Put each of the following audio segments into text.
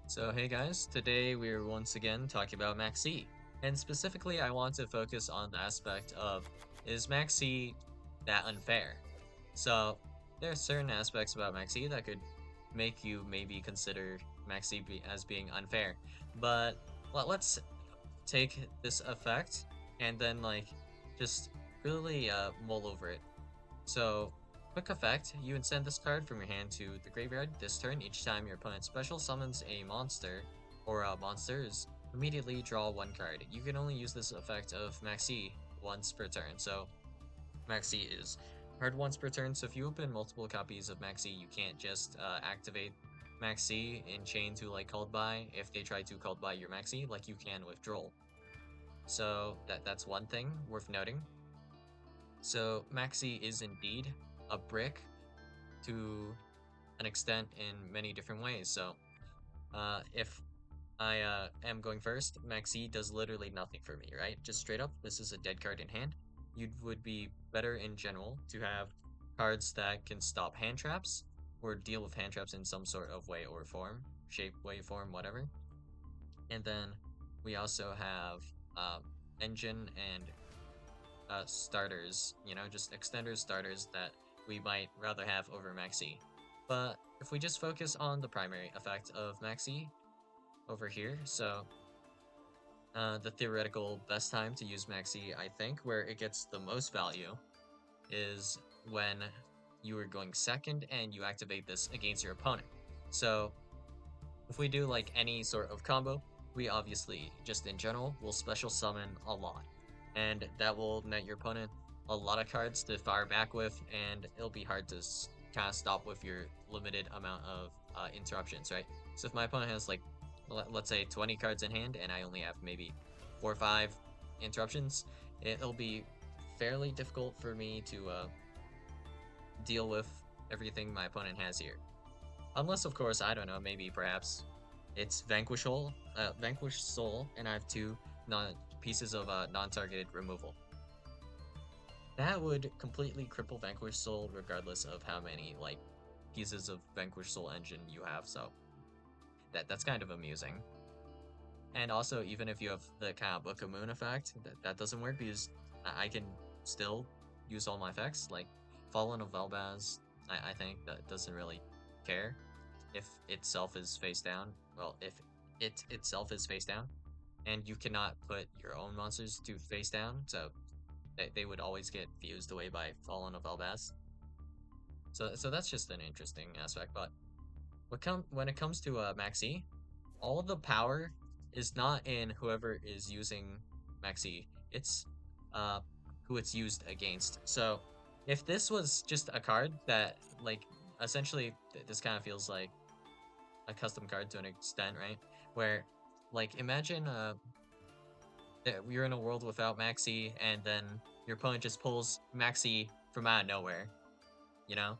So hey guys, today we're once again talking about Maxi. And specifically I want to focus on the aspect of, is Maxi that unfair? So there are certain aspects about Maxi that could make you maybe consider as being unfair. But let's take this effect and then just really mull over it. So, quick effect, you send this card from your hand to the graveyard this turn. Each time your opponent special summons a monster or monsters, immediately draw one card. You can only use this effect of Maxi once per turn. So, Maxi is hard once per turn. So, if you open multiple copies of Maxi, you can't just activate Maxi in chain to called by if they try to called by your Maxi, like you can with Droll. So, that's one thing worth noting. So, Maxi is indeed a brick to an extent in many different ways. So, if I am going first, Maxi does literally nothing for me, right? Just straight up, this is a dead card in hand. You would be better in general to have cards that can stop hand traps or deal with hand traps in some sort of way or form, shape, way, form, whatever. And then we also have engine and starters, just extender starters that we might rather have over Maxi. But if we just focus on the primary effect of Maxi over here, so the theoretical best time to use Maxi, I think, where it gets the most value is when you are going second and you activate this against your opponent. So if we do any sort of combo, we obviously, just in general, will special summon a lot. And that will net your opponent a lot of cards to fire back with, and it'll be hard to kind of stop with your limited amount of interruptions, right? So if my opponent has let's say 20 cards in hand and I only have maybe 4 or 5 interruptions, it'll be fairly difficult for me to deal with everything my opponent has here. Unless, of course, I don't know, maybe perhaps it's Vanquish Soul, and I have two pieces of non-targeted removal. That would completely cripple Vanquish Soul, regardless of how many pieces of Vanquish Soul engine you have. So that's kind of amusing. And also, even if you have the kind of Book of Moon effect, that doesn't work because I can still use all my effects. Like Fallen of Velbaz, I think that doesn't really care if itself is face down. Well, if it itself is face down, and you cannot put your own monsters to face down, so they would always get fused away by Fallen of Elbaz. So that's just an interesting aspect. But when it comes to Maxi, all the power is not in whoever is using Maxi. It's uh who it's used against. So if this was just a card that essentially this kind of feels like a custom card to an extent, right? Where imagine that you're in a world without Maxi and then your opponent just pulls Maxi from out of nowhere, you know?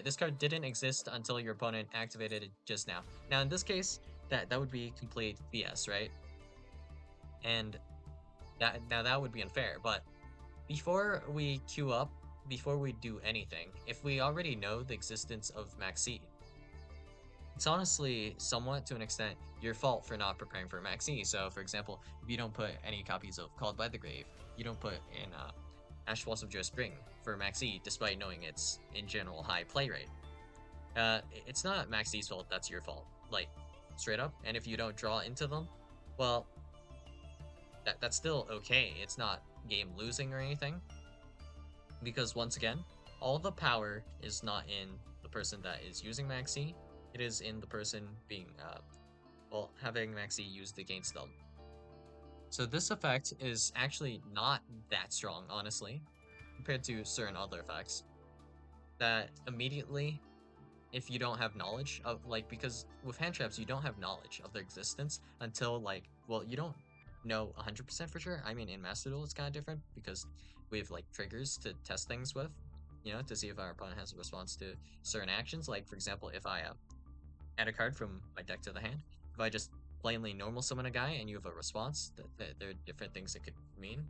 This card didn't exist until your opponent activated it just now. Now in this case, that would be complete BS, right? And that would be unfair, but before we queue up, before we do anything, if we already know the existence of Maxi, it's honestly somewhat to an extent your fault for not preparing for Maxi. So, for example, if you don't put any copies of Called by the Grave, you don't put in Ash Walls of Joe Spring for Maxi, despite knowing its in general high play rate. It's not Maxi's fault. That's your fault, like straight up. And if you don't draw into them, well, that's still okay. It's not game losing or anything, because once again, all the power is not in the person that is using Maxi. It is in the person being having Maxi used against them. So this effect is actually not that strong, honestly, compared to certain other effects. That immediately, if you don't have knowledge of because with hand traps you don't have knowledge of their existence until well, you don't know 100% for sure. I mean, in Master Duel it's kind of different because we have triggers to test things with, to see if our opponent has a response to certain actions. Like for example, if I add a card from my deck to the hand. If I just plainly normal summon a guy and you have a response, there are different things it could mean.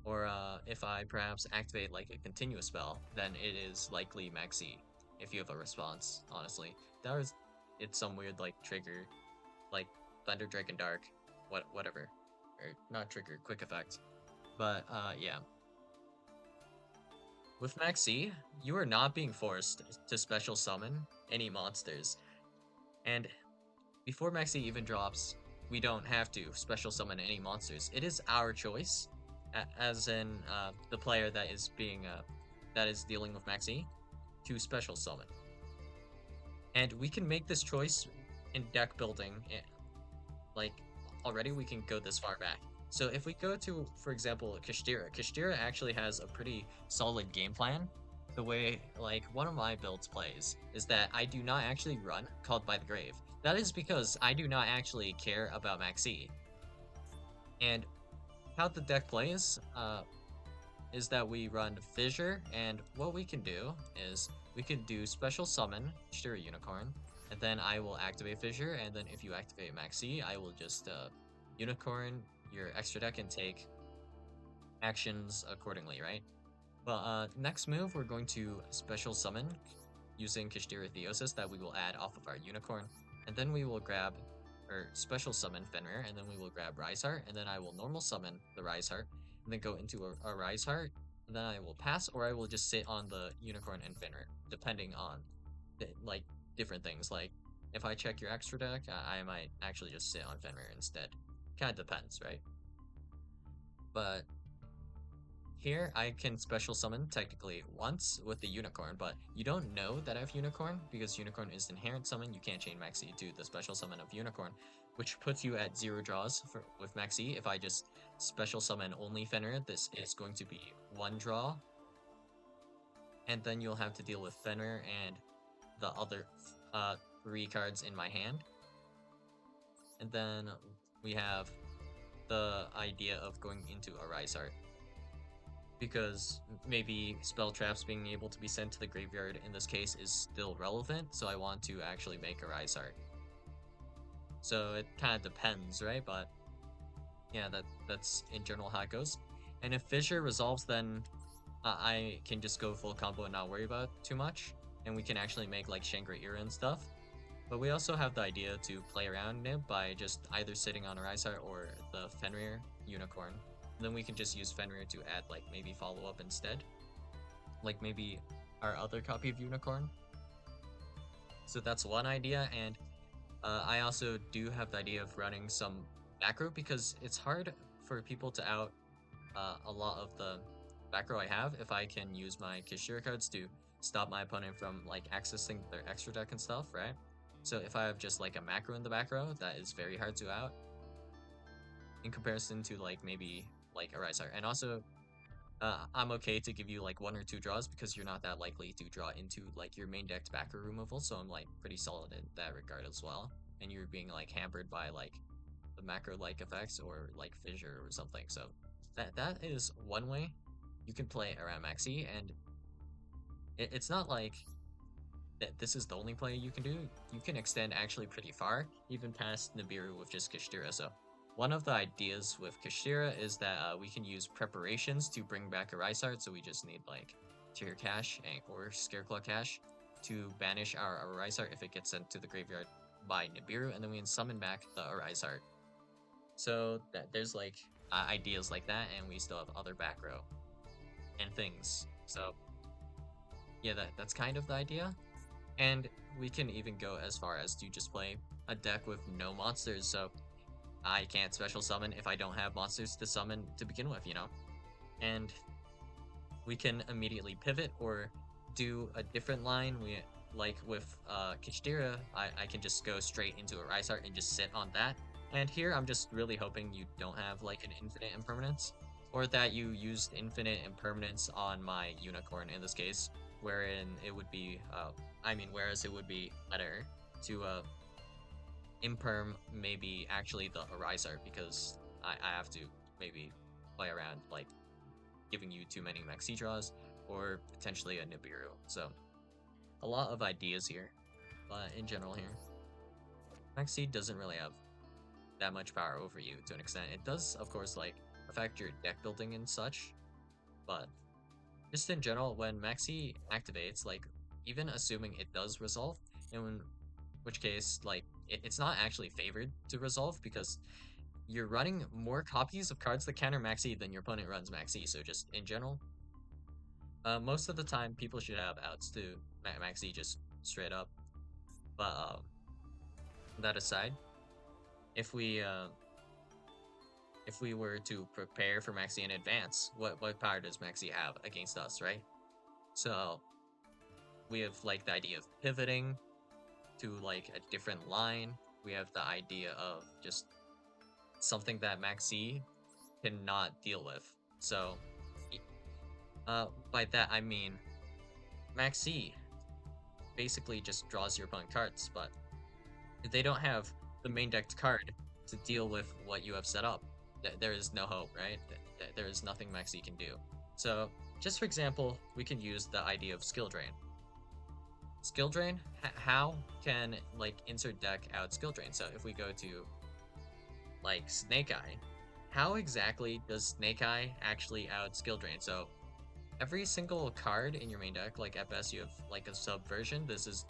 Or if I perhaps activate a continuous spell, then it is likely Maxi if you have a response, honestly. That was it's some weird trigger like Thunder Drake and Dark, whatever, or not trigger, quick effect. But yeah, with Maxi, you are not being forced to special summon any monsters, and before Maxi even drops, we don't have to special summon any monsters. It is our choice, as in the player that is dealing with Maxi, to special summon. And we can make this choice in deck building. Like, already we can go this far back. So if we go to, for example, Kashtira actually has a pretty solid game plan. The way, like, one of my builds plays is that I do not actually run Called by the Grave. That is because I do not actually care about Maxi. And how the deck plays, is that we run Fissure, and what we can do is we can do Special Summon Shira Unicorn, and then I will activate Fissure, and then if you activate Maxi, I will just Unicorn your extra deck and take actions accordingly, right? Well, next move, we're going to Special Summon using Kashtira Theosis that we will add off of our Unicorn, and then we will grab, or Special Summon Fenrir, and then we will grab Rise Heart, and then I will Normal Summon the Rise Heart, and then go into a Rise Heart, and then I will pass, or I will just sit on the Unicorn and Fenrir, depending on, like, different things. Like, if I check your extra deck, I might actually just sit on Fenrir instead. Kind of depends, right? But here, I can special summon technically once with the Unicorn, but you don't know that I have Unicorn because Unicorn is inherent summon. You can't chain Maxi to the special summon of Unicorn, which puts you at 0 draws with Maxi. If I just special summon only Fenrir, this is going to be 1 draw, and then you'll have to deal with Fenrir and the other 3 cards in my hand. And then we have the idea of going into a Rise Heart, because maybe spell traps being able to be sent to the graveyard in this case is still relevant, so I want to actually make a Rise Heart. So it kind of depends, right? But yeah, that's in general how it goes. And if Fissure resolves, then I can just go full combo and not worry about too much, and we can actually make like Shangri-Ira and stuff. But we also have the idea to play around it by just either sitting on a Rise Heart or the Fenrir Unicorn. Then we can just use Fenrir to add like maybe follow up instead, like maybe our other copy of Unicorn. So that's one idea, and I also do have the idea of running some back row because it's hard for people to out a lot of the back row I have if I can use my Kishira cards to stop my opponent from like accessing their extra deck and stuff, right? So if I have just like a macro in the back row, that is very hard to out in comparison to like maybe like a Rise Heart. And also, I'm okay to give you like 1 or 2 draws because you're not that likely to draw into like your main decked backer removal, so I'm like pretty solid in that regard as well. And you're being like hampered by like the macro like effects or like fissure or something. So that is one way you can play around Maxi, and it's not like that this is the only play you can do. You can extend actually pretty far, even past Nibiru with just Kashtira. So one of the ideas with Kashtira is that we can use preparations to bring back a Rise Heart, so we just need like Tier Cash or Scareclaw Cash to banish our Rise Heart if it gets sent to the graveyard by Nibiru, and then we can summon back the Rise Heart. So there's like ideas like that, and we still have other back row and things. So yeah, that's kind of the idea. And we can even go as far as to just play a deck with no monsters, so I can't special summon if I don't have monsters to summon to begin with, you know? And we can immediately pivot or do a different line. Like with Kashtira, I can just go straight into a Rise Heart and just sit on that. And here I'm just really hoping you don't have like an infinite impermanence, or that you used infinite impermanence on my Unicorn in this case, wherein it would be, whereas it would be better to imperm maybe actually the Rise Heart, because I have to maybe play around like giving you too many Maxi draws or potentially a Nibiru. So a lot of ideas here, but in general here, Maxi doesn't really have that much power over you to an extent. It does, of course, like affect your deck building and such, but just in general, when Maxi activates, like even assuming it does resolve, in which case like it's not actually favored to resolve because you're running more copies of cards that counter Max E than your opponent runs Max E. So just in general, most of the time people should have outs to Max E just straight up. But that aside, if we uh, if we were to prepare for Maxi in advance, what power does Maxi have against us, right? So we have like the idea of pivoting to like a different line. We have the idea of just something that Maxi cannot deal with. So by that I mean Maxi basically just draws your opponent cards, but if they don't have the main decked card to deal with what you have set up, there is no hope, right? There is nothing Maxi can do. So, just for example, we can use the idea of skill drain. Skill drain, how can like insert deck out skill drain? So if we go to like Snake Eye, how exactly does Snake Eye actually out skill drain? So every single card in your main deck, like at best you have like a subversion. This is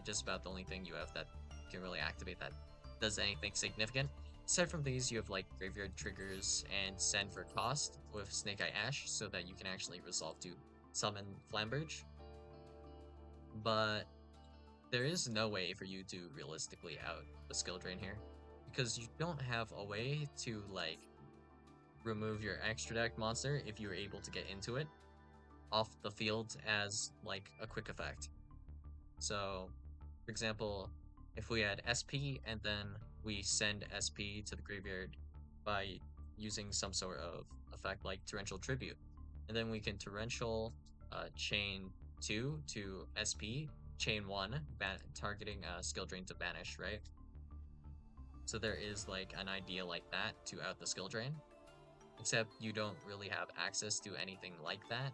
just about the only thing you have that can really activate that does anything significant. Aside from these, you have like graveyard triggers and send for cost with Snake Eye Ash so that you can actually resolve to summon Flamberge. But there is no way for you to realistically out the skill drain here because you don't have a way to like remove your extra deck monster if you're able to get into it off the field as like a quick effect. So, for example, if we had SP and then we send SP to the graveyard by using some sort of effect like Torrential Tribute, and then we can Torrential chain 2 to SP, chain 1, targeting skill drain to banish, right? So there is like an idea like that to out the skill drain, except you don't really have access to anything like that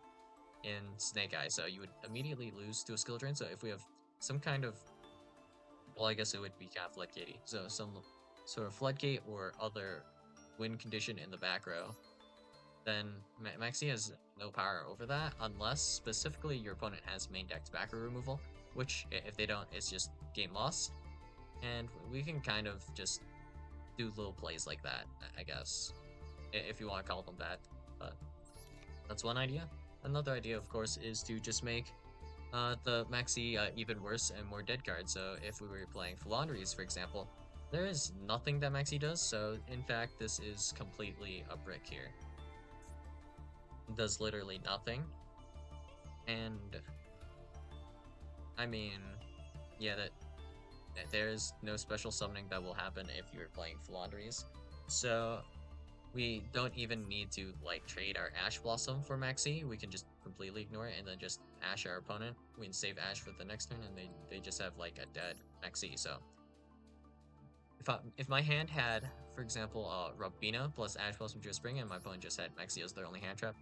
in Snake Eye, so you would immediately lose to a skill drain. So if we have some kind of, well, I guess it would be kind of floodgatey. So some sort of floodgate or other win condition in the back row, then Maxi has no power over that unless specifically your opponent has main decked backer removal, which if they don't, it's just game lost. And we can kind of just do little plays like that, I guess, if you want to call them that. But that's one idea. Another idea, of course, is to just make the Maxi even worse and more dead cards. So if we were playing Philandries, for example, there is nothing that Maxi does. So in fact, this is completely a brick here. It does literally nothing. And I mean, yeah, that there's no special summoning that will happen if you're playing Philandries. So we don't even need to like trade our Ash Blossom for Maxi. We can just completely ignore it and then just Ash our opponent. We can save Ash for the next turn and they just have like a dead Maxi. So if my hand had, for example, Robina plus Ash Blossom Drift Spring and my opponent just had Maxi as their only hand trap,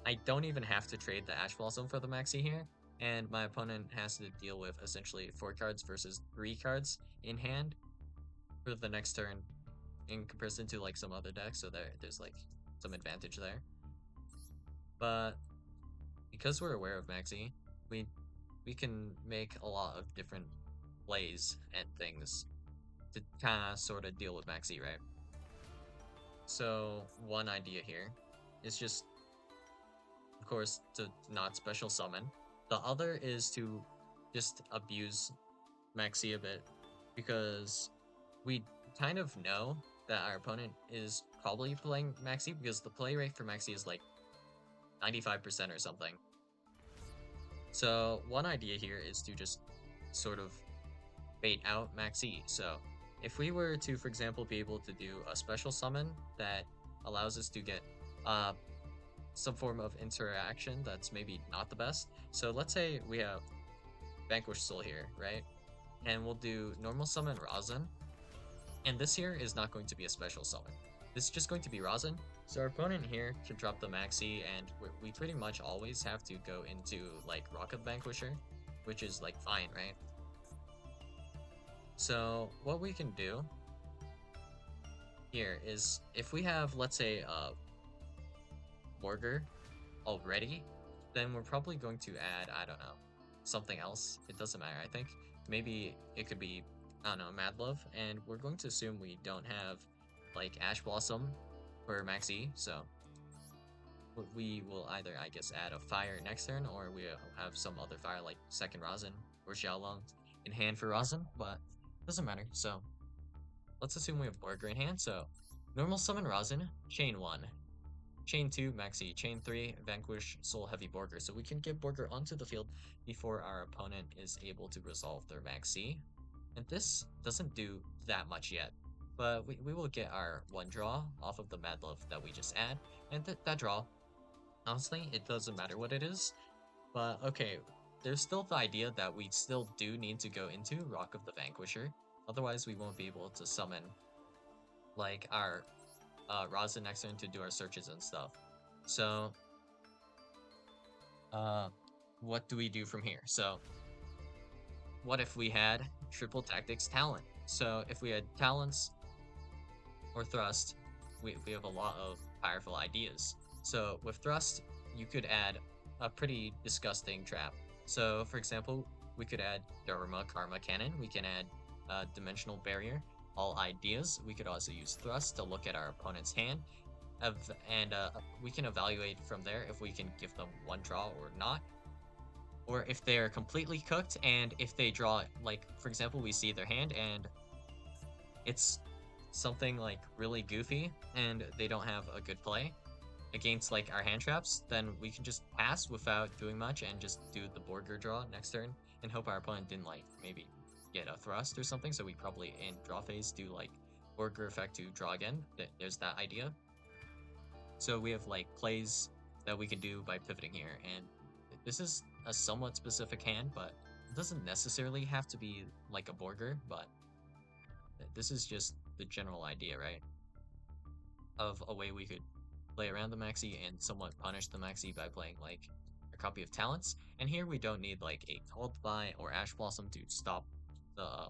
I don't even have to trade the Ash Blossom for the Maxi here. And my opponent has to deal with essentially 4 cards versus 3 cards in hand for the next turn in comparison to like some other decks, so there's like some advantage there. But because we're aware of Maxi, we can make a lot of different plays and things to kind of sort of deal with Maxi, right? So one idea here is just, of course, to not special summon. The other is to just abuse Maxi a bit because we kind of know that our opponent is probably playing Maxi because the play rate for Maxi is like 95% or something. So one idea here is to just sort of bait out Maxi. So if we were to, for example, be able to do a special summon that allows us to get some form of interaction that's maybe not the best. So let's say we have Vanquished Soul here, right? And we'll do normal summon Rosin. And this here is not going to be a special summon. This is just going to be Rosin. So our opponent here can drop the Maxi, and we pretty much always have to go into like Rocket Vanquisher, which is like fine, right? So what we can do here is if we have, let's say, Morgar already, then we're probably going to add, I don't know, something else. It doesn't matter, I think. Maybe it could be I don't know, Mad Love, and we're going to assume we don't have like Ash Blossom for Max E, so we will either, I guess, add a fire next turn, or we'll have some other fire like second Rosin or Xiaolong in hand for Rosin, but doesn't matter. So let's assume we have Borger in hand. So normal summon Rosin, chain 1. Chain 2, Maxi. Chain 3, Vanquish Soul Heavy Borger. So we can get Borger onto the field before our opponent is able to resolve their Maxi. And this doesn't do that much yet. But we will get our one draw off of the Mad Love that we just add. And that draw, honestly, it doesn't matter what it is. But okay, there's still the idea that we still do need to go into Rock of the Vanquisher. Otherwise, we won't be able to summon like our Raza next turn to do our searches and stuff. So, what do we do from here? So, what if we had triple tactics talent? So, if we had talents or thrust, we have a lot of powerful ideas. So, with thrust, you could add a pretty disgusting trap. So, for example, we could add Dharma Karma Cannon. We can add Dimensional Barrier. All ideas. We could also use thrust to look at our opponent's hand and we can evaluate from there if we can give them one draw or not, or if they're completely cooked. And if they draw, like for example, we see their hand and it's something like really goofy and they don't have a good play against like our hand traps, then we can just pass without doing much and just do the Borger draw next turn and hope our opponent didn't like maybe get a thrust or something. So we probably in draw phase do like Borger effect to draw again. There's that idea. So we have like plays that we can do by pivoting here, and this is a somewhat specific hand, but it doesn't necessarily have to be like a Borger, but this is just the general idea, right? Of a way we could play around the Maxi and somewhat punish the Maxi by playing like a copy of Talents. And here we don't need like a Called By or Ash Blossom to stop the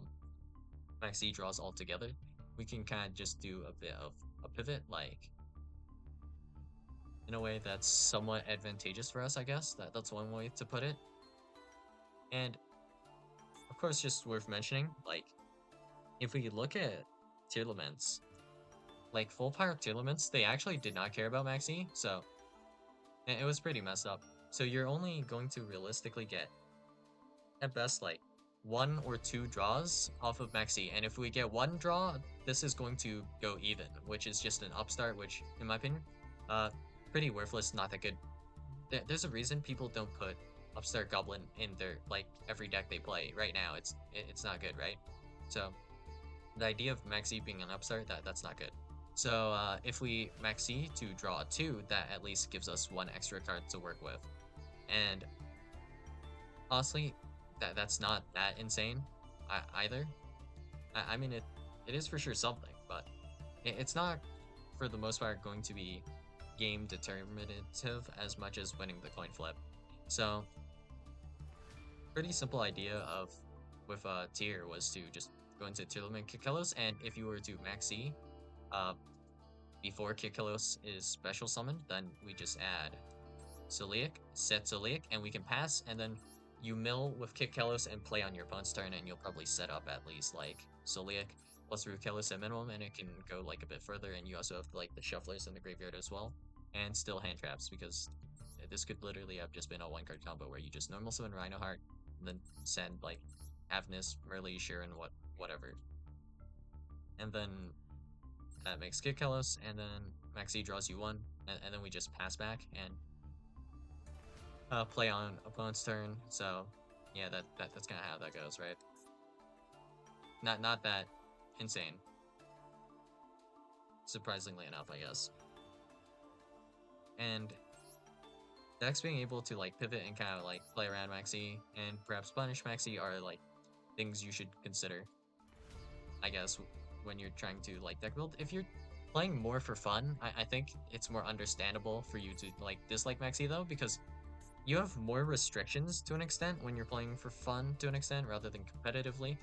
Maxi draws altogether. We can kind of just do a bit of a pivot, like in a way that's somewhat advantageous for us, I guess. That's one way to put it. And of course, just worth mentioning, like if we look at Tearlaments, like full power Tearlaments, they actually did not care about Maxi, so it was pretty messed up. So you're only going to realistically get at best like 1 or 2 draws off of Maxi, and if we get 1 draw, this is going to go even, which is just an upstart, which in my opinion, pretty worthless, not that good. There's a reason people don't put Upstart Goblin in their like every deck they play right now. It's not good, right? So the idea of Maxi being an upstart, that's not good. So if we Maxi to draw a 2, that at least gives us 1 extra card to work with. And honestly, that's not that insane either. I mean, it is for sure something, but it's not for the most part going to be game determinative as much as winning the coin flip. So pretty simple idea of with tier was to just go into Tearlament Kikelos, and if you were to Maxi before Kikelos is special summoned, then we just add Soliac, set Soliac, and we can pass, and then you mill with Kikelos and play on your opponent's turn, and you'll probably set up at least like Soliac plus Rukelos at minimum, and it can go like a bit further, and you also have like the shufflers in the graveyard as well, and still hand traps, because this could literally have just been a 1-card combo where you just normal summon Rhinoheart, and then send like Avnis, Merly, Sharon, whatever. And then that makes Kikelos, and then Maxi draws you 1, and then we just pass back and play on opponent's turn. So yeah, that's kind of how that goes, right? Not that insane, surprisingly enough, I guess. And decks being able to like pivot and kind of like play around Maxi and perhaps punish Maxi are like things you should consider, I guess, when you're trying to like deck build. If you're playing more for fun, I think it's more understandable for you to like dislike Maxi though, because you have more restrictions to an extent when you're playing for fun to an extent rather than competitively,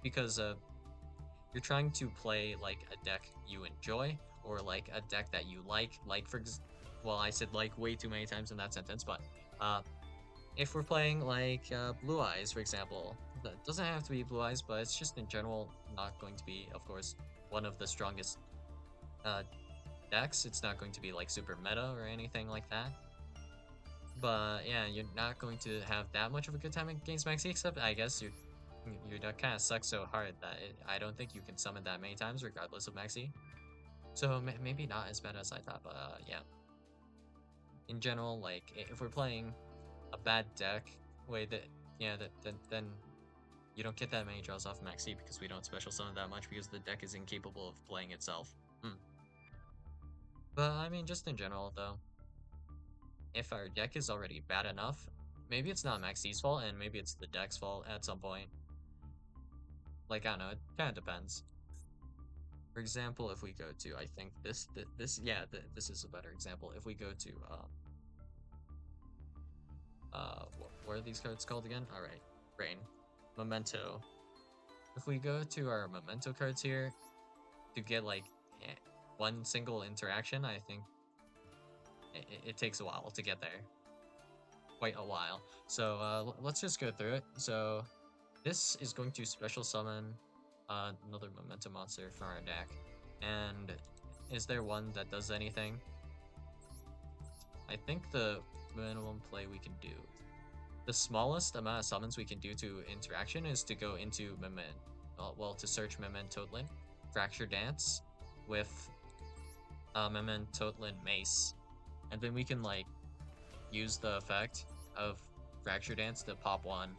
because you're trying to play like a deck you enjoy or like a deck that you like for well, I said like way too many times in that sentence, but if we're playing like Blue Eyes, for example, That doesn't have to be Blue Eyes, but it's just in general not going to be, of course, one of the strongest uh, decks. It's not going to be like super meta or anything like that. But yeah, you're not going to have that much of a good time against Maxi, except I guess your deck kind of sucks so hard that I don't think you can summon that many times regardless of Maxi. So maybe not as bad as I thought, but yeah. In general, like if we're playing a bad deck, way that yeah, then you don't get that many draws off Maxi because we don't special summon that much because the deck is incapable of playing itself. Hmm. But I mean, just in general though, if our deck is already bad enough, maybe it's not Maxi's fault and maybe it's the deck's fault at some point. Like I don't know, it kind of depends. For example, if we go to, I think this is a better example. If we go to what are these cards called again? All right, Rain, Memento. If we go to our Memento cards here to get like one single interaction, I think it takes a while to get there. Quite a while. So let's just go through it. So this is going to special summon another Memento monster from our deck. And is there one that does anything? I think the minimum play we can do. The smallest amount of summons we can do to interaction is to go into to search Mementotlin, Fracture Dance, with Mementotlin Mace. And then we can like use the effect of Fracture Dance to pop one.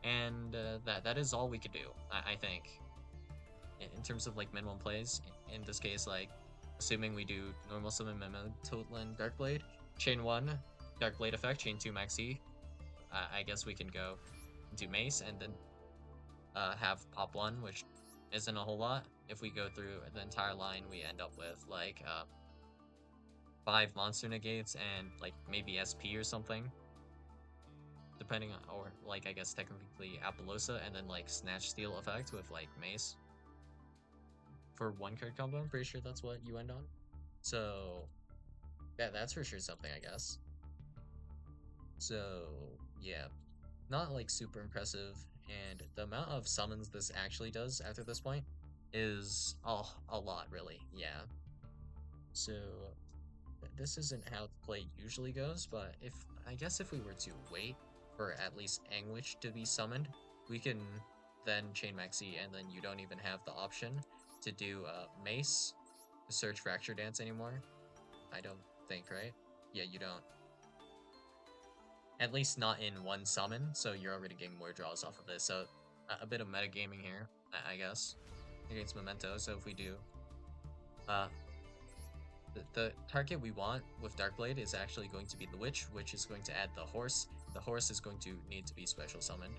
And that is all we could do, I think. In terms of like minimum plays, in this case, like assuming we do normal summon Mementotlin Darkblade, chain 1, Darkblade effect, chain 2 Maxi. I guess we can go into Mace and then have pop 1, which isn't a whole lot. If we go through the entire line, we end up with like 5 monster negates and like maybe SP or something. Depending on, or like I guess technically Apollosa and then like Snatch Steal effect with like Mace. For 1 card combo, I'm pretty sure that's what you end on. So that's for sure something, I guess. So yeah, not like super impressive, and the amount of summons this actually does after this point is a lot, really. Yeah. So this isn't how the play usually goes, but I guess if we were to wait for at least Anguish to be summoned, we can then chain Maxi, and then you don't even have the option to do Mace to search Fracture Dance anymore. I don't think, right? Yeah, you don't. At least not in one summon, so you're already getting more draws off of this. So a bit of metagaming here, I guess, against Memento. So if we do, uh, the target we want with Darkblade is actually going to be the Witch, which is going to add the Horse. The Horse is going to need to be special summoned.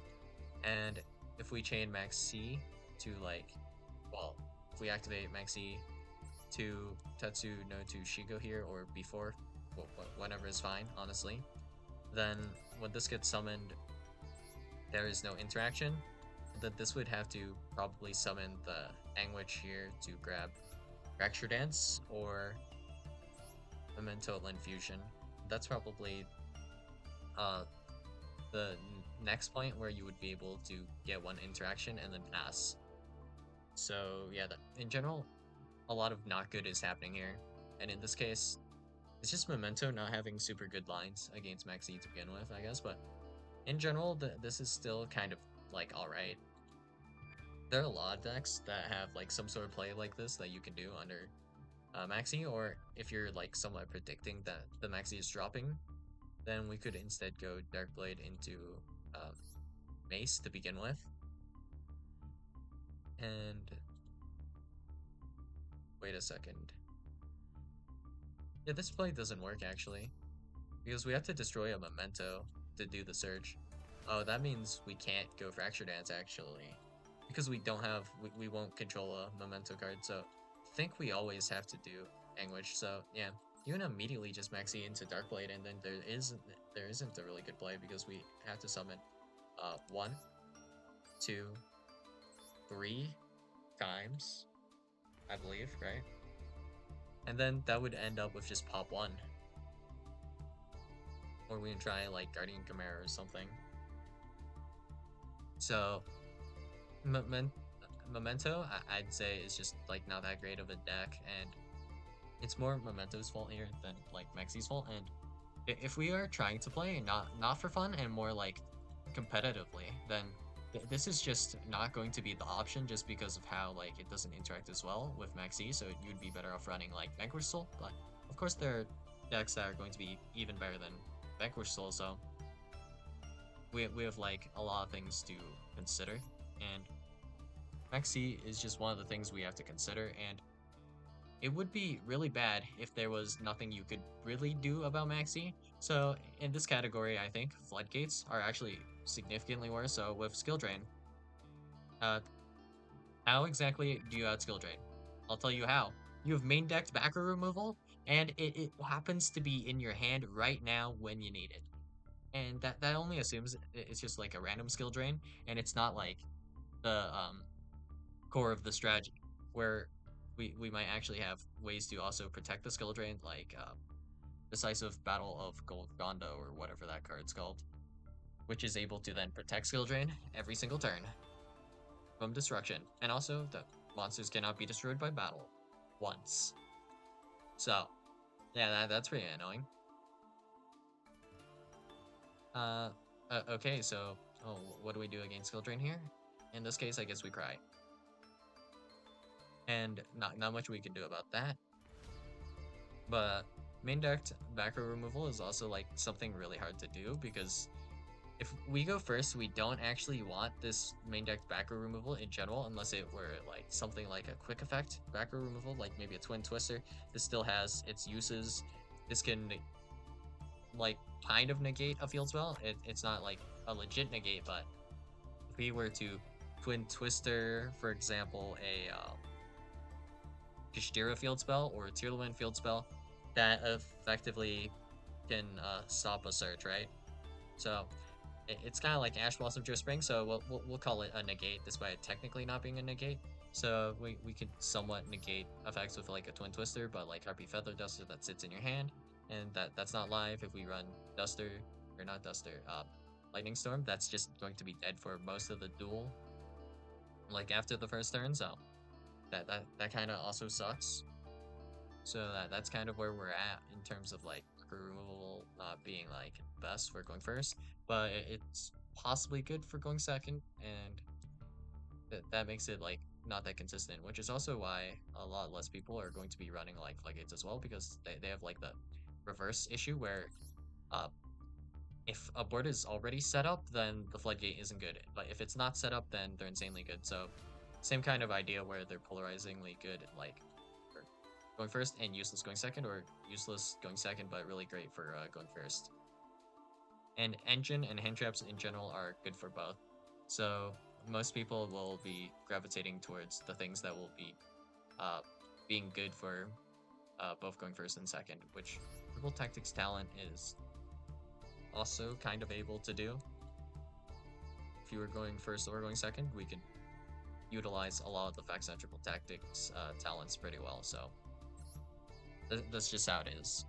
And if we chain Max C to like, well, if we activate Max C to Tetsu no to Shigo here or before, whatever is fine, honestly. Then when this gets summoned, there is no interaction. That this would have to probably summon the Anguish here to grab Fracture Dance or Mementotlin Fusion. That's probably uh, the next point where you would be able to get one interaction and then pass. So yeah, in general, a lot of not good is happening here. And in this case, it's just Memento not having super good lines against Maxi to begin with, I guess. But in general, this is still kind of like alright. There are a lot of decks that have like some sort of play like this that you can do under Maxi, or if you're like somewhat predicting that the Maxi is dropping, then we could instead go Darkblade into um, Mace to begin with. And wait a second. Yeah, this play doesn't work actually, because we have to destroy a Memento to do the search. Oh, that means we can't go Fracture Dance actually, because we don't have, we won't control a Memento card, so I think we always have to do Anguish. So yeah, you can immediately just Maxi into Darkblade, and then there isn't a really good play because we have to summon 1, 2, 3 times, I believe, right? And then that would end up with just pop 1. Or we can try like Guardian Chimera or something. So Memen- Memento, I'd say is just like not that great of a deck, and it's more Memento's fault here than like Mexi's fault. And if we are trying to play not for fun and more like competitively, then this is just not going to be the option just because of how like it doesn't interact as well with Maxi. So you'd be better off running like Vanquish Soul, but of course there are decks that are going to be even better than Vanquish Soul. So we have like a lot of things to consider, and Maxi is just one of the things we have to consider. And it would be really bad if there was nothing you could really do about Maxi. So in this category, I think floodgates are actually significantly worse. So with skill drain, uh, how exactly do you add skill drain? I'll tell you how. You have main decked backer removal, and it happens to be in your hand right now when you need it. And that only assumes it's just like a random skill drain, and it's not like the core of the strategy, where we might actually have ways to also protect the skill drain, like Decisive Battle of Golgondo or whatever that card's called, which is able to then protect skill drain every single turn from destruction. And also, the monsters cannot be destroyed by battle once. So, yeah, that's pretty annoying. Uh, okay, so, oh, what do we do against skill drain here? In this case, I guess we cry. And not much we can do about that. But main decked backer removal is also like something really hard to do because if we go first, we don't actually want this main decked backer removal in general, unless it were like something like a quick effect backer removal, like maybe a twin twister. This still has its uses. This can like kind of negate a field spell. It's not like a legit negate, but if we were to twin twister, for example, a Kashtira field spell or a Tearlwind field spell, that effectively can stop a search, right? So it's kind of like Ash Blossom Joe Spring, so we'll call it a negate despite it technically not being a negate. So we could somewhat negate effects with like a Twin Twister, but like Harpy Feather Duster that sits in your hand, and that's not live. If we run Duster, or not Duster, Lightning Storm, that's just going to be dead for most of the duel, like after the first turn, so that kind of also sucks. So that's kind of where we're at in terms of like removal not being like best for going first, but it's possibly good for going second, and that makes it like not that consistent, which is also why a lot less people are going to be running like floodgates as well, because they have like the reverse issue where uh if a board is already set up, then the floodgate isn't good, but if it's not set up, then they're insanely good. So same kind of idea where they're polarizingly good, like going first and useless going second, or useless going second but really great for going first. And engine and hand traps in general are good for both. So most people will be gravitating towards the things that will be uh, being good for both going first and second, which Triple Tactics Talent is also kind of able to do. If you were going first or going second, we could utilize a lot of the facts on Triple Tactics talents pretty well. So that's just how it is.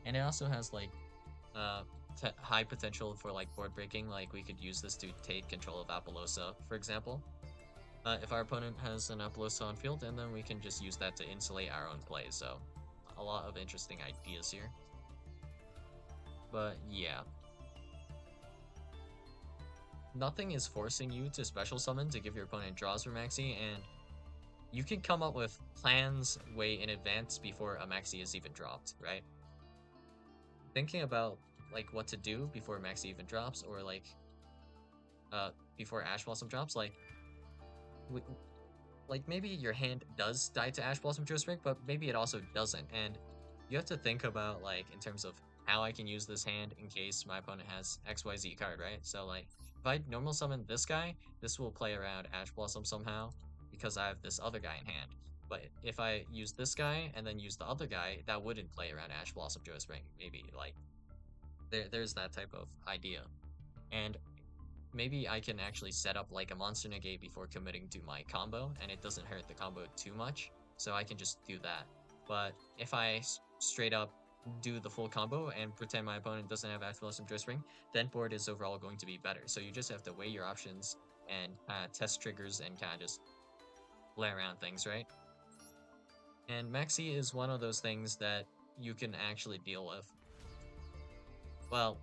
And it also has like uh, high potential for like board breaking. Like we could use this to take control of Apollosa, for example. If our opponent has an Apollosa on field, and then we can just use that to insulate our own play. So a lot of interesting ideas here. But yeah, nothing is forcing you to special summon to give your opponent draws for Maxi, and you can come up with plans way in advance before a Maxi is even dropped, right? Thinking about like what to do before Maxi even drops, or like before Ash Blossom drops, like maybe your hand does die to Ash Blossom Joe Spring, but maybe it also doesn't. And you have to think about like in terms of how I can use this hand in case my opponent has XYZ card, right? So like if I normal summon this guy, this will play around Ash Blossom somehow because I have this other guy in hand. But if I use this guy and then use the other guy, that wouldn't play around Ash Blossom Joe Spring. Maybe like there's that type of idea. And maybe I can actually set up like a monster negate before committing to my combo, and it doesn't hurt the combo too much, so I can just do that. But if I straight up do the full combo and pretend my opponent doesn't have Ash Blossom Joy Spring, then board is overall going to be better. So you just have to weigh your options and test triggers and kind of just play around things, right? And Maxi is one of those things that you can actually deal with. Well,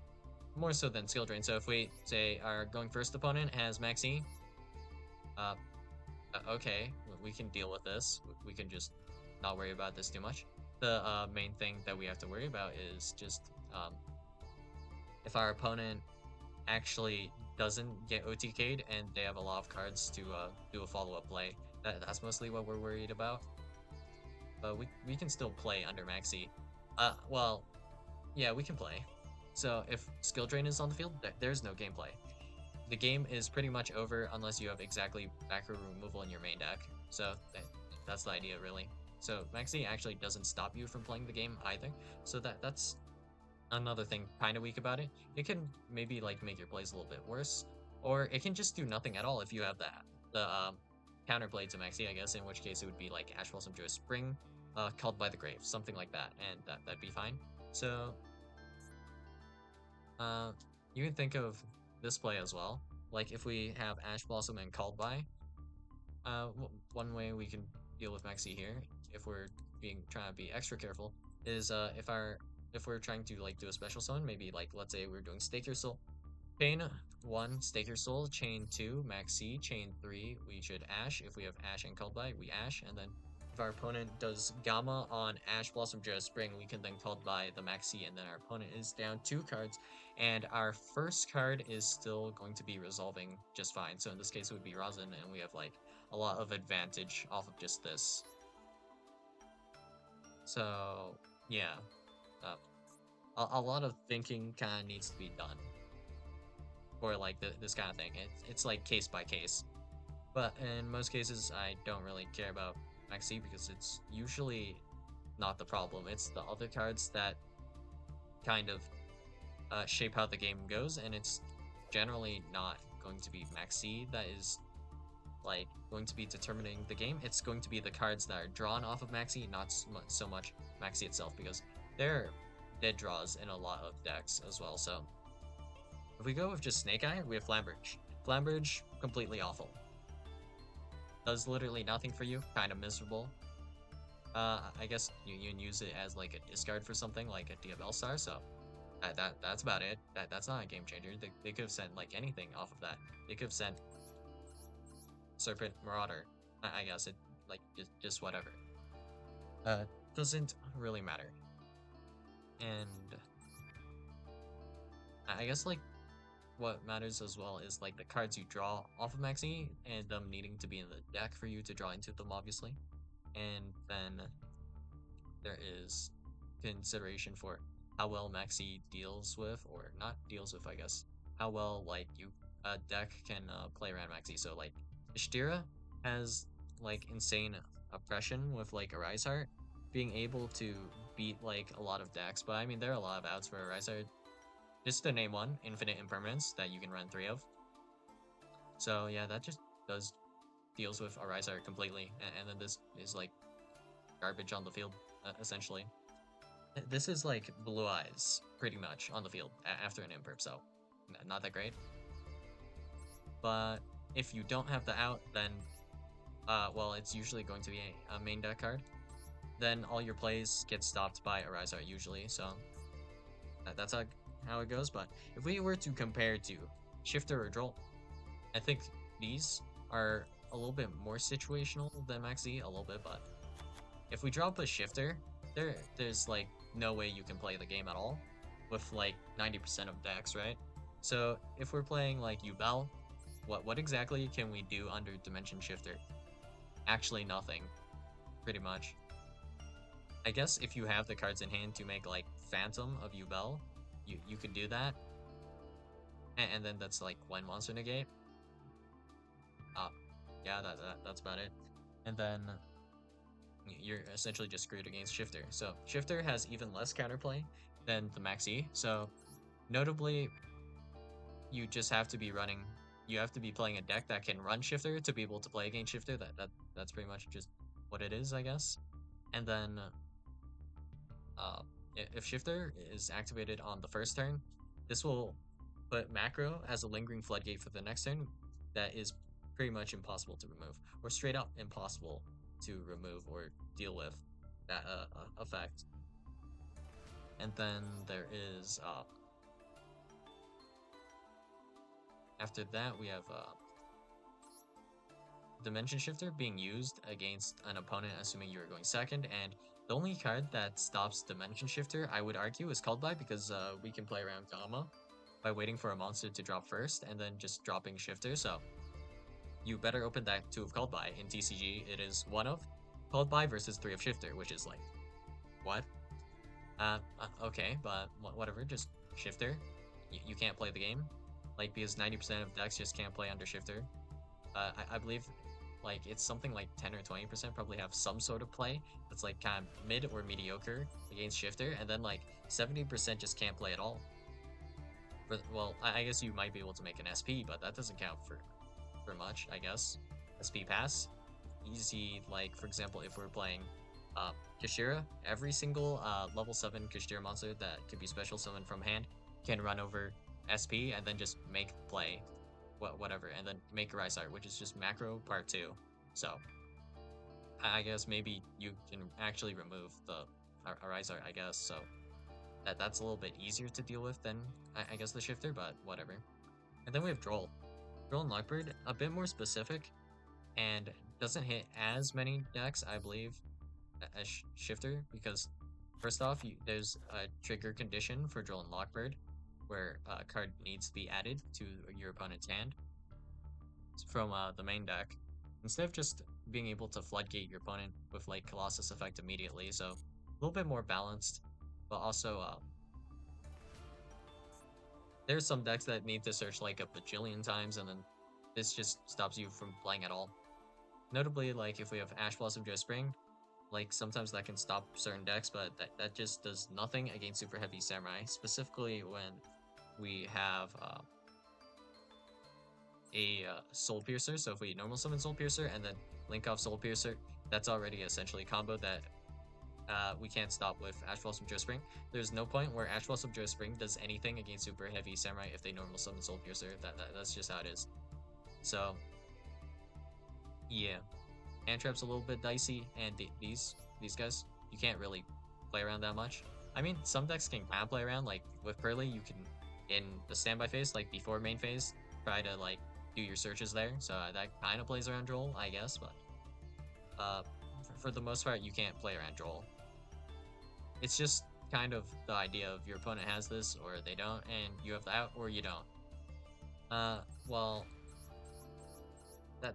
more so than skill drain. So if we say our going first opponent has Maxi, uh, okay, we can deal with this. We can just not worry about this too much. The main thing that we have to worry about is just if our opponent actually doesn't get OTK'd and they have a lot of cards to do a follow-up play. That's mostly what we're worried about. But we can still play under Maxi. Well, yeah, we can play. So if skill drain is on the field, there's no gameplay. The game is pretty much over unless you have exactly back row removal in your main deck. So that's the idea, really. So Maxi actually doesn't stop you from playing the game either. So that's another thing kind of weak about it. It can maybe like make your plays a little bit worse, or it can just do nothing at all if you have the counterplay to Maxi, I guess, in which case it would be like Ash Blossom Joy Spring, Called by the Grave, something like that, and that'd be fine. So uh, you can think of this play as well. Like if we have Ash Blossom and Called by, one way we can deal with Maxi here, if we're trying to be extra careful, is if we're trying to like do a special summon, maybe like let's say we're doing Stake Your Soul, chain 1, Stake Your Soul, chain 2, Maxi, chain 3, we should Ash. If we have Ash and Called by, we Ash, and then if our opponent does Gamma on Ash Blossom Joy Spring, we can then Called by the Maxi, and then our opponent is down 2 cards, and our first card is still going to be resolving just fine. So in this case, it would be Rosin, and we have like a lot of advantage off of just this. So yeah, uh, a lot of thinking kind of needs to be done for like this kind of thing. It's like case by case. But in most cases, I don't really care about Maxi because it's usually not the problem. It's the other cards that kind of shape how the game goes, and it's generally not going to be Maxi that is like going to be determining the game. It's going to be the cards that are drawn off of Maxi, not so much Maxi itself, because they're dead draws in a lot of decks as well. So if we go with just Snake Eye, we have Flambridge. Flambridge, completely awful. Does literally nothing for you, kind of miserable. I guess you can use it as like a discard for something like a Diabell Star, so that's about it. That's not a game changer. They could have sent like anything off of that. They could have sent Serpent Marauder. I guess it like just whatever. Doesn't really matter. And I guess like what matters as well is like the cards you draw off of Maxi and them needing to be in the deck for you to draw into them, obviously. And then there is consideration for how well Maxi deals with, or not deals with, I guess, how well like you deck can play around Maxi. So like Ishtira has like insane oppression with like Arise Heart, being able to beat like a lot of decks. But I mean, there are a lot of outs for Arise Heart. Just to name one, Infinite Impermanence that you can run 3 of. So yeah, that just deals with Arise Heart completely, and then this is like garbage on the field, essentially. This is like Blue Eyes, pretty much, on the field after an imperp, so not that great. But if you don't have the out, then, well, it's usually going to be a main deck card. Then all your plays get stopped by Arise Art usually, so that's how it goes. But if we were to compare to Shifter or Droll, I think these are a little bit more situational than Maxi, a little bit, but if we drop a Shifter, there's like no way you can play the game at all with like 90% of decks, right? So if we're playing like Yubel, what exactly can we do under Dimension Shifter? Actually nothing, pretty much. I guess if you have the cards in hand to make like Phantom of Yubel, you could do that. And then that's like one monster negate. Yeah, that's about it. And then you're essentially just screwed against Shifter. So Shifter has even less counterplay than the Maxi. So notably, you just have to be playing a deck that can run Shifter to be able to play against Shifter. That's pretty much just what it is, I guess. And then if Shifter is activated on the first turn, this will put Macro as a lingering floodgate for the next turn that is pretty much impossible to remove, or straight up impossible to remove or deal with that effect. And then there is after that we have Dimension Shifter being used against an opponent assuming you are going second, and the only card that stops Dimension Shifter, I would argue, is Called By, because we can play around Gamma by waiting for a monster to drop first and then just dropping Shifter, so you better open that 2 of Called By. In TCG, it is 1 of Called By versus 3 of Shifter, which is like, what? Okay, but whatever, just Shifter. You can't play the game, like, because 90% of decks just can't play under Shifter. I believe like it's something like 10 or 20% probably have some sort of play that's like kind of mid or mediocre against Shifter, and then like 70% just can't play at all. Well, I guess you might be able to make an SP, but that doesn't count for much, I guess. SP pass, easy. Like for example, if we're playing Kashira, every single level 7 Kashira monster that could be special summoned from hand can run over SP and then just make play. Whatever, and then make a Rise Art, which is just macro part 2. So I guess maybe you can actually remove the Rise Art, I guess. So that's a little bit easier to deal with than I guess the Shifter, but whatever. And then we have Droll. Droll and Lockbird, a bit more specific, and doesn't hit as many decks, I believe, as Shifter, because first off, there's a trigger condition for Droll and Lockbird, where a card needs to be added to your opponent's hand from the main deck, instead of just being able to floodgate your opponent with like Colossus effect immediately. So a little bit more balanced, but also there's some decks that need to search like a bajillion times, and then this just stops you from playing at all. Notably, like if we have Ash Blossom Joe Spring, like sometimes that can stop certain decks, but that just does nothing against Super Heavy Samurai, specifically when we have a Soul Piercer. So if we normal summon Soul Piercer and then link off Soul Piercer, that's already essentially a combo that we can't stop with Ash Blossom Joe Spring. There's no point where Ash Blossom Joe Spring does anything against Super Heavy Samurai if they normal summon Soul Piercer. That's just how it is. So yeah, Hand Trap's a little bit dicey, and these guys, you can't really play around that much. I mean, some decks can kind of play around, like with Pearly, you can, in the standby phase, like before main phase, try to like do your searches there, so that kind of plays around Droll, I guess, but for the most part, you can't play around Droll. It's just kind of the idea of your opponent has this, or they don't, and you have that, or you don't. Well,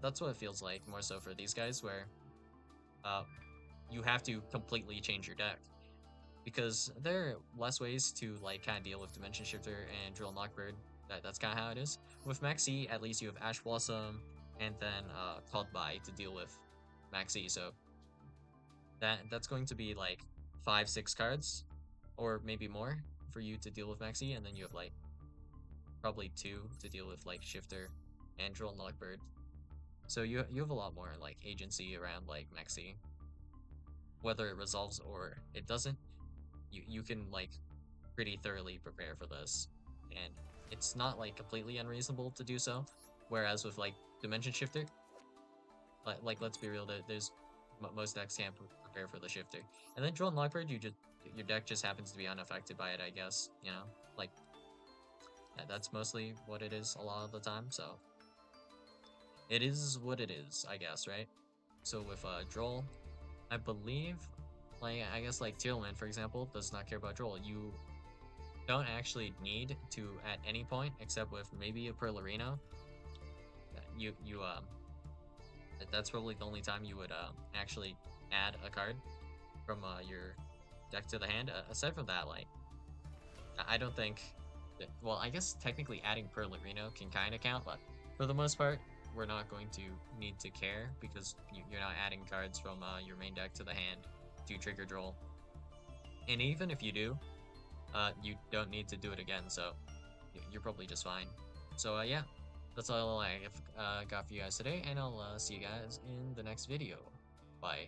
that's what it feels like, more so for these guys, where you have to completely change your deck. Because there are less ways to like kind of deal with Dimension Shifter and Drill and Lockbird. That's kind of how it is. With Maxi, at least you have Ash Blossom and then Called By to deal with Maxi. So that's going to be like 5-6 cards, or maybe more, for you to deal with Maxi, and then you have like probably 2 to deal with like Shifter and Drill and Lockbird. So you have a lot more like agency around like Maxi. Whether it resolves or it doesn't, you can like pretty thoroughly prepare for this, and it's not like completely unreasonable to do so. Whereas with like Dimension Shifter, like let's be real, there's most decks can't prepare for the Shifter, and then Drill and Lockbird, your deck just happens to be unaffected by it, I guess. You know, like that's mostly what it is a lot of the time. So it is what it is, I guess, right? So with Droll, I believe, like I guess like Tealman, for example, does not care about Droll. You don't actually need to at any point, except with maybe a Perlarino. That's probably the only time you would actually add a card from your deck to the hand. Aside from that, like I don't think that, well, I guess technically adding Perlarino can kind of count, but for the most part, we're not going to need to care, because you're not adding cards from your main deck to the hand to trigger Droll. And even if you do, you don't need to do it again, so you're probably just fine. So yeah, that's all I got for you guys today, and I'll see you guys in the next video. Bye.